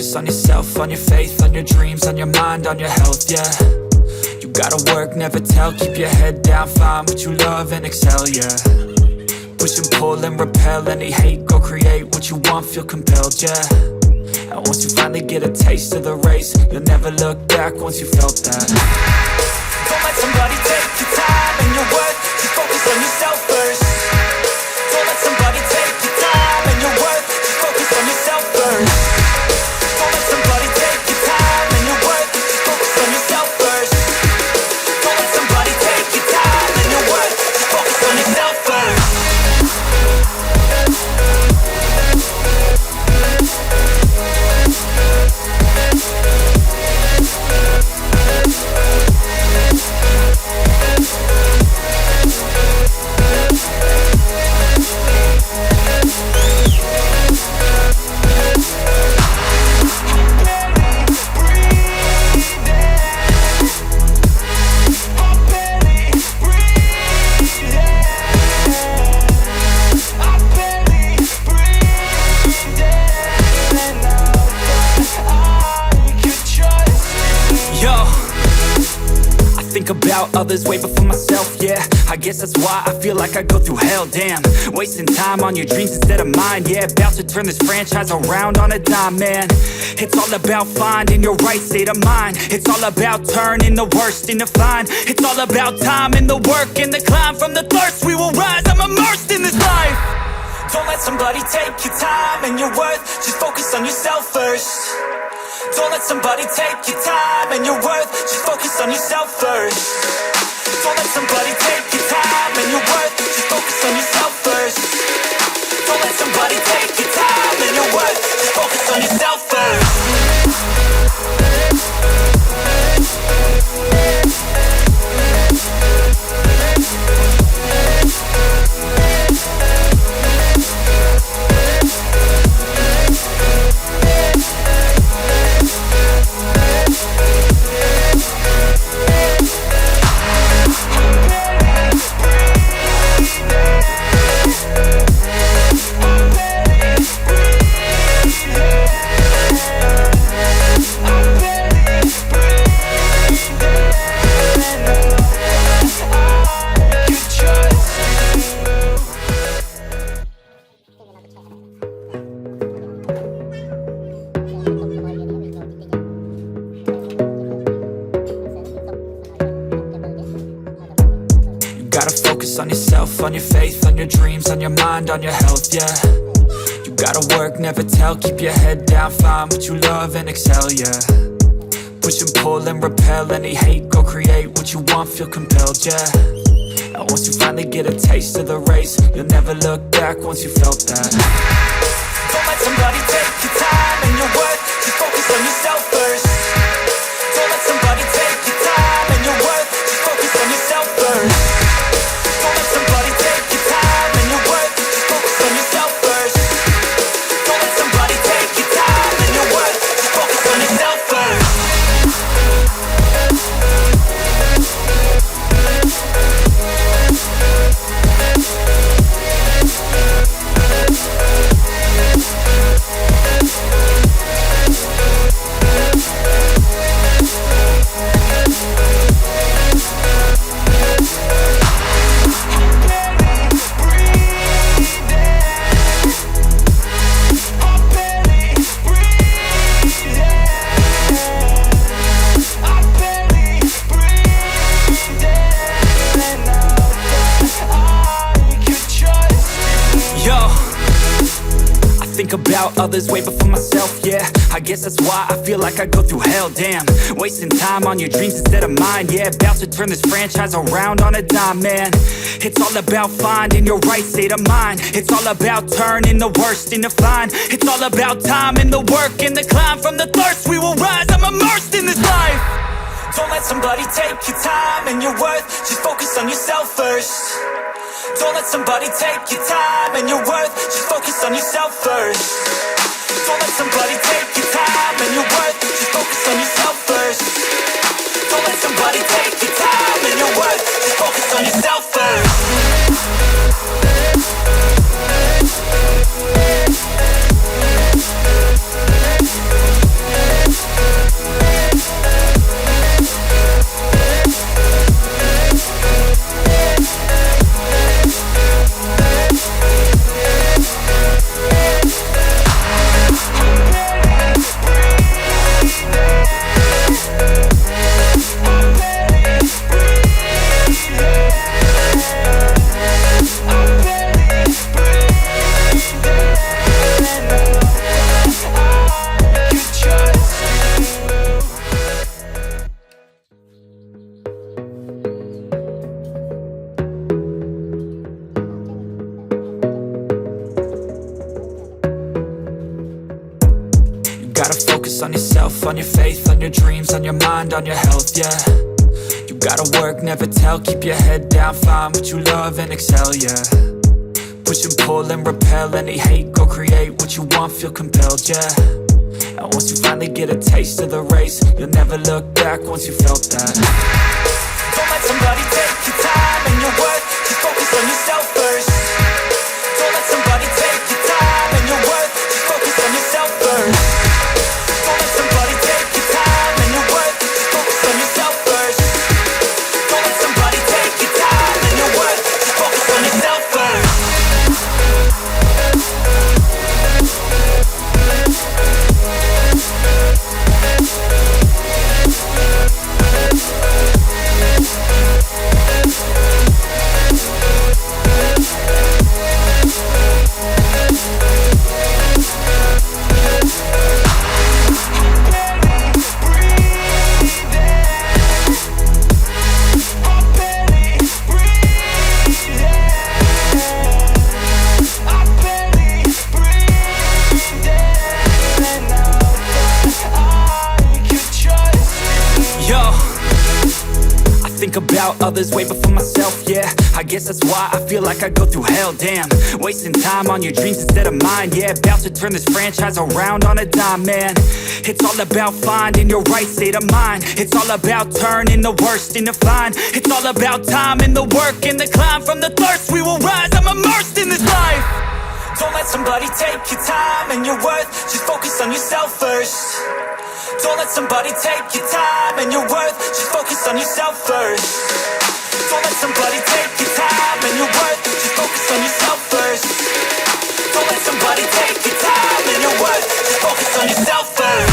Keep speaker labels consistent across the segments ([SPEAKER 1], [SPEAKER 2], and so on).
[SPEAKER 1] focus on yourself, on your faith, on your dreams, on your mind, on your health, yeah. You gotta work, never tell, keep your head down, find what you love and excel, yeah. Push and pull and repel any hate, go create what you want, feel compelled, yeah. And once you finally get a taste of the race, you'll never look back once you felt that. Don't let somebody take your time and your worth, just focus on yourself first. Don't let somebody take your time and your worth, just focus on yourself first. Don't let somebody take your time and your worth, just focus on yourself first. Don't let somebody take your time and your worth, just focus on yourself first. About others way before myself, yeah. I guess that's why I feel like I go through hell, damn. Wasting time on your dreams instead of mine, yeah. About to turn this franchise around on a dime, man. It's all about finding your right state of mind. It's all about turning the worst into fine. It's all about time and the work and the climb. From the thirst we will rise, I'm immersed in this life. Don't let somebody take your time and your worth, just focus on yourself first. Don't let somebody take your time and your worth, just focus on yourself first. Don't let somebody take your time and your worth, just focus on yourself first. Don't let somebody take your time and your worth, just focus on yourself first. Gotta focus on yourself, on your faith, on your dreams, on your mind, on your health, yeah. You gotta work, never tell, keep your head down, find what you love and excel, yeah. Push and pull and repel any hate, go create what you want, feel compelled, yeah. And once you finally get a taste of the race, you'll never look back once you felt that. Don't let somebody take your time and your worth, just focus on yourself first. Don't let somebody take your time and your worth, just focus on yourself first. Don't let somebody take your time and your worth, just focus on yourself first. Don't let somebody take your time and your worth, just focus on yourself first. About others way before myself, yeah. I guess that's why I feel like I go through hell, damn. Wasting time on your dreams instead of mine, yeah. About to turn this franchise around on a dime, man. It's all about finding your right state of mind. It's all about turning the worst into fine. It's all about time and the work and the climb. From the thirst we will rise, I'm immersed in this life. Don't let somebody take your time and your worth, just focus on yourself first. Don't let somebody take your time and your worth, just focus on yourself first. Don't let somebody take your time and your worth, just focus on yourself first. Don't let somebody take your time and your worth, just focus on yourself first. on yourself, on your faith, on your dreams, on your mind, on your health, yeah. You gotta work, never tell, keep your head down, find what you love and excel, yeah. Push and pull and repel any hate, go create what you want, feel compelled, yeah. And once you finally get a taste of the race, you'll never look back once you felt that. Don't let somebody take your time and your worth, just focus on yourself first. Don't let somebody take your time and your worth, just focus on yourself first. Don't let somebody take your time and your worth, just focus on yourself first. Don't let somebody take your time and your worth, just focus on yourself first. Think about others way before myself, yeah. I guess that's why I feel like I go through hell, damn. Wasting time on your dreams instead of mine, yeah. About to turn this franchise around on a dime, man. It's all about finding your right state of mind. It's all about turning the worst into fine. It's all about time and the work and the climb. From the thirst we will rise, I'm immersed in this life. Don't let somebody take your time and your worth, just focus on yourself first. Don't let somebody take your time and your worth, just focus on yourself first. Don't let somebody take your time and your worth, just focus on yourself first. Don't let somebody take your time and your worth, just focus on yourself first.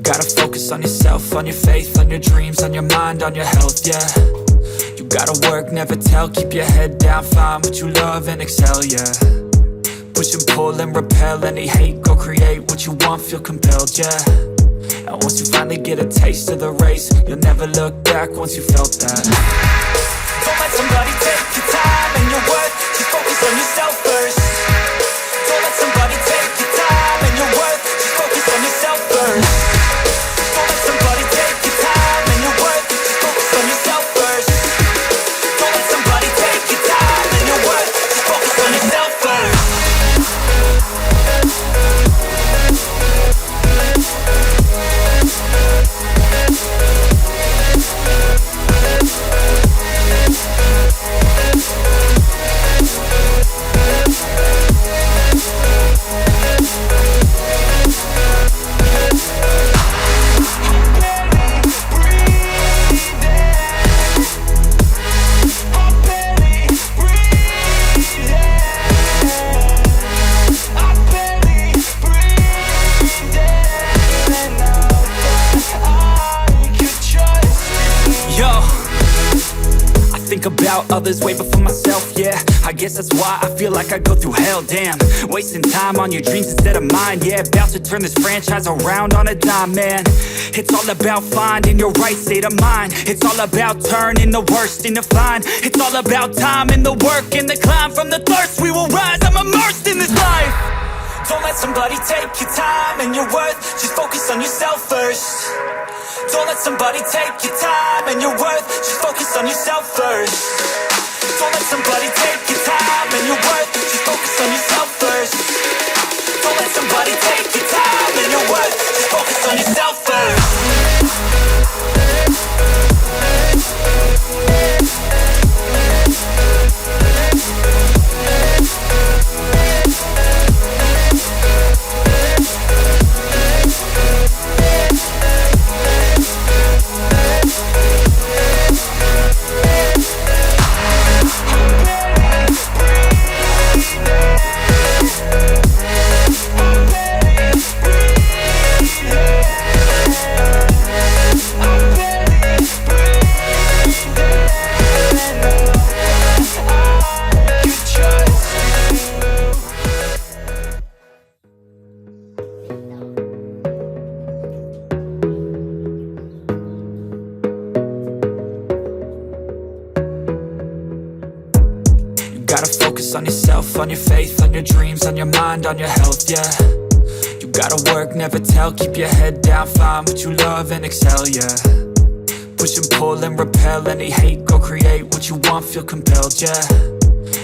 [SPEAKER 1] Gotta focus on yourself, on your faith, on your dreams, on your mind, on your health, yeah. You gotta work, never tell, keep your head down, find what you love and excel, yeah. Push and pull and repel any hate, go create what you want, feel compelled, yeah. And once you finally get a taste of the race, you'll never look back once you felt that. Don't let somebody take your time and your worth, just focus on yourself first. Don't let somebody take your time and your worth, just focus on yourself first. Don't let somebody take your time and your worth, just focus on yourself first. Don't let somebody take your time and your worth, just focus on yourself first. About others way before myself, yeah. I guess that's why I feel like I go through hell, damn. Wasting time on your dreams instead of mine, yeah. About to turn this franchise around on a dime, man. It's all about finding your right state of mind. It's all about turning the worst into fine. It's all about time and the work and the climb. From the thirst we will rise, I'm immersed in this life. Don't let somebody take your time and your worth, just focus on yourself first. Don't let somebody take your time and your worth, just focus on yourself first. Don't let somebody take your time and your worth, just focus on yourself first. Don't let somebody take your time and your worth, just focus on yourself first. focus on yourself, on your faith, on your dreams, on your mind, on your health, yeah. You gotta work, never tell, keep your head down, find what you love and excel, yeah. Push and pull and repel any hate, go create what you want, feel compelled, yeah.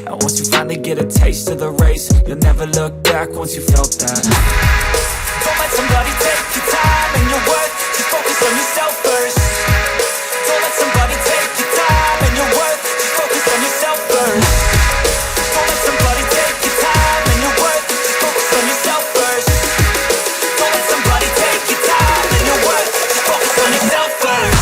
[SPEAKER 1] And once you finally get a taste of the race, you'll never look back once you felt that. Don't let somebody take your time and your worth, just focus on yourself first. Don't let somebody take your time and your worth, just focus on yourself first. Don't let somebody take your time and your worth, just focus on yourself first. Don't let somebody take your time and your worth, just focus on yourself first.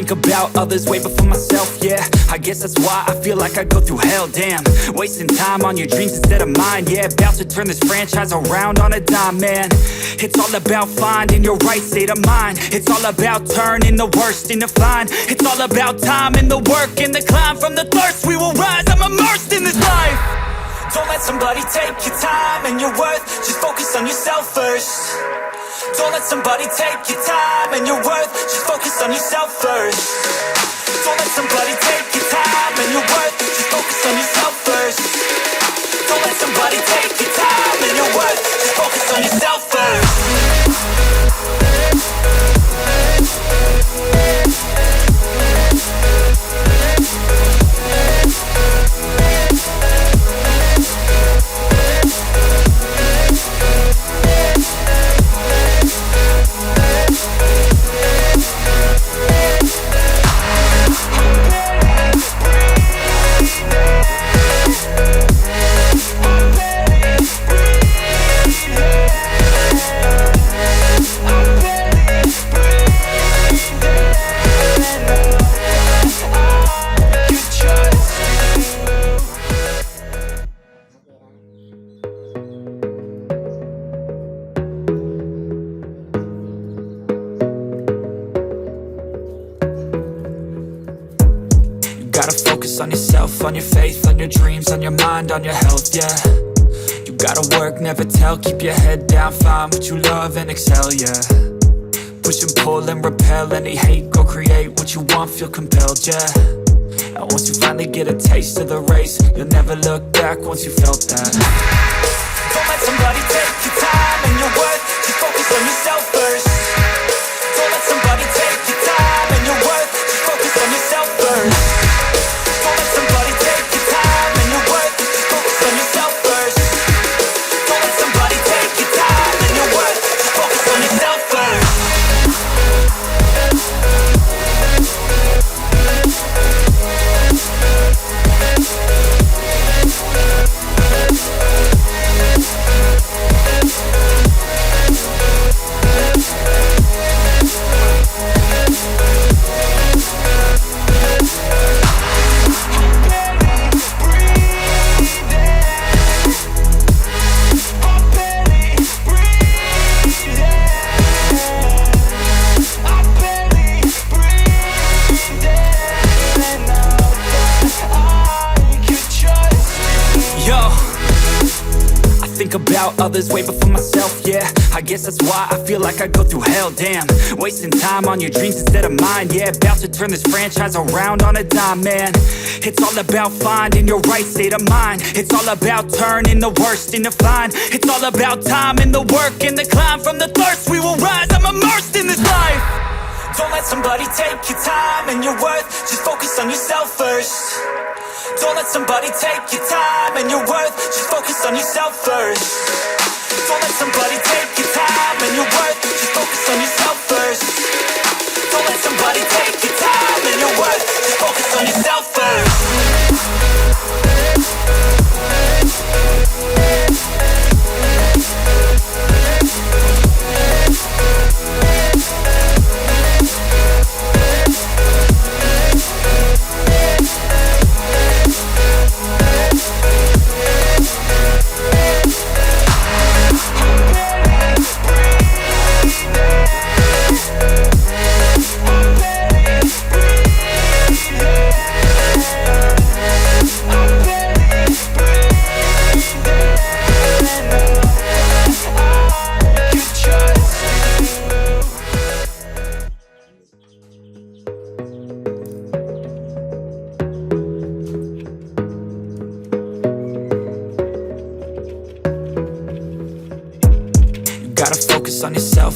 [SPEAKER 1] About others way before myself, yeah. I guess that's why I feel like I go through hell, damn. Wasting time on your dreams instead of mine, yeah. About to turn this franchise around on a dime, man. It's all about finding your right state of mind. It's all about turning the worst into fine. It's all about time and the work and the climb. From the thirst we will rise, I'm immersed in this life. Don't let somebody take your time and your worth, just focus on yourself first. Don't let somebody take your time and your worth, just focus on yourself first. Don't let somebody take your time and your worth, just focus on yourself first. Don't let somebody take your time and your worth, just focus on yourself first. On yourself, on your faith, on your dreams, on your mind, on your health, yeah. You gotta work, never tell, keep your head down, find what you love and excel, yeah. Push and pull and repel any hate, go create what you want, feel compelled, yeah. And once you finally get a taste of the race, you'll never look back once you felt that. Don't let somebody take your time and your worth, just focus on yourself first. Don't let somebody take your time and your worth, just focus on yourself first. About others way before myself, yeah. I guess that's why I feel like I go through hell, damn. Wasting time on your dreams instead of mine, yeah. About to turn this franchise around on a dime, man. It's all about finding your right state of mind. It's all about turning the worst into fine. It's all about time and the work and the climb. From the thirst we will rise, I'm immersed in this life. Don't let somebody take your time and your worth, just focus on yourself first. Don't let somebody take your time and your worth, just focus on yourself first. Don't let somebody take your time and your worth, just focus on yourself first. Don't let somebody take your time and your worth, just focus on yourself first.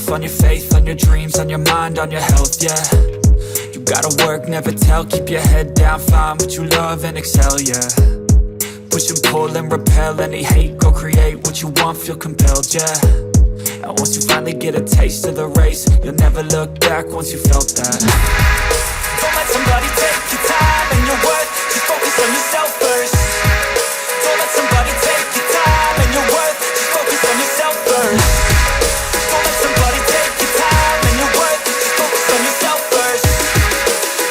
[SPEAKER 1] yourself, on your faith, on your dreams, on your mind, on your health, yeah. You gotta work, never tell, keep your head down, find what you love and excel, yeah. Push and pull and repel any hate, go create what you want, feel compelled, yeah. And once you finally get a taste of the race, you'll never look back once you felt that. Don't let somebody take your time and your worth, just focus on yourself first. Don't let somebody take your time and your worth, just focus on yourself first. Don't let somebody take your time and your worth, just focus on yourself first.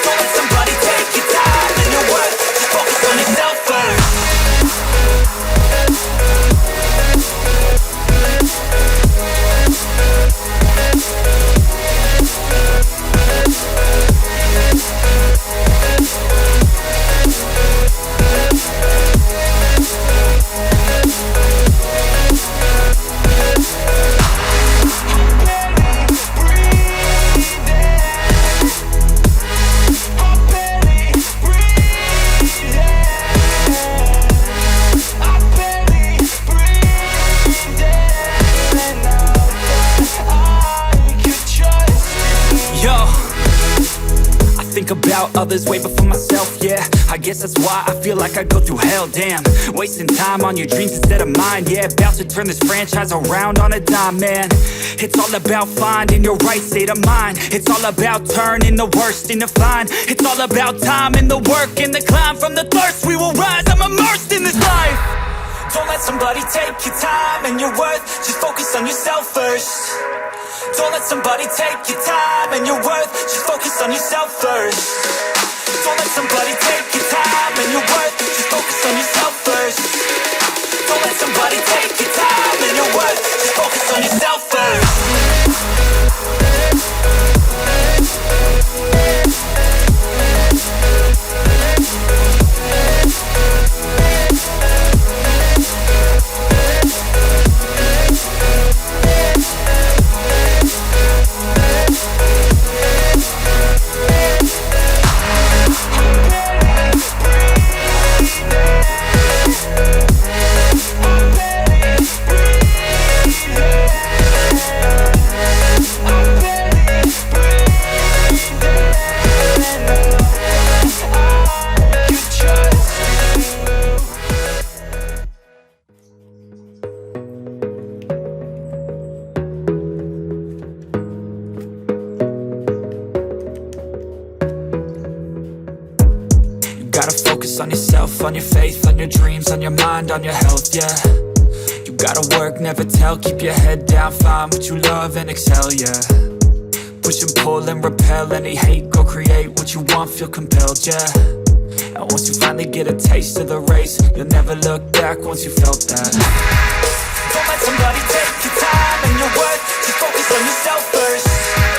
[SPEAKER 1] Don't let somebody take your time and your worth, just focus on yourself first. About others way before myself, yeah. I guess that's why I feel like I go through hell, damn. Wasting time on your dreams instead of mine, yeah. About to turn this franchise around on a dime, man. It's all about finding your right state of mind. It's all about turning the worst into fine. It's all about time and the work and the climb. From the thirst we will rise, I'm immersed in this life. Don't let somebody take your time and your worth, just focus on yourself first. Don't let somebody take your time and your worth, just focus on yourself first. Don't let somebody take your time and your worth, just focus on yourself first. Don't let somebody take your time and your worth, just focus on yourself first. Gotta focus on yourself, on your faith, on your dreams, on your mind, on your health, yeah. You gotta work, never tell, keep your head down, find what you love and excel, yeah. Push and pull and repel any hate, go create what you want, feel compelled, yeah. And once you finally get a taste of the race, you'll never look back once you felt that. Don't let somebody take your time and your worth, just focus on yourself first.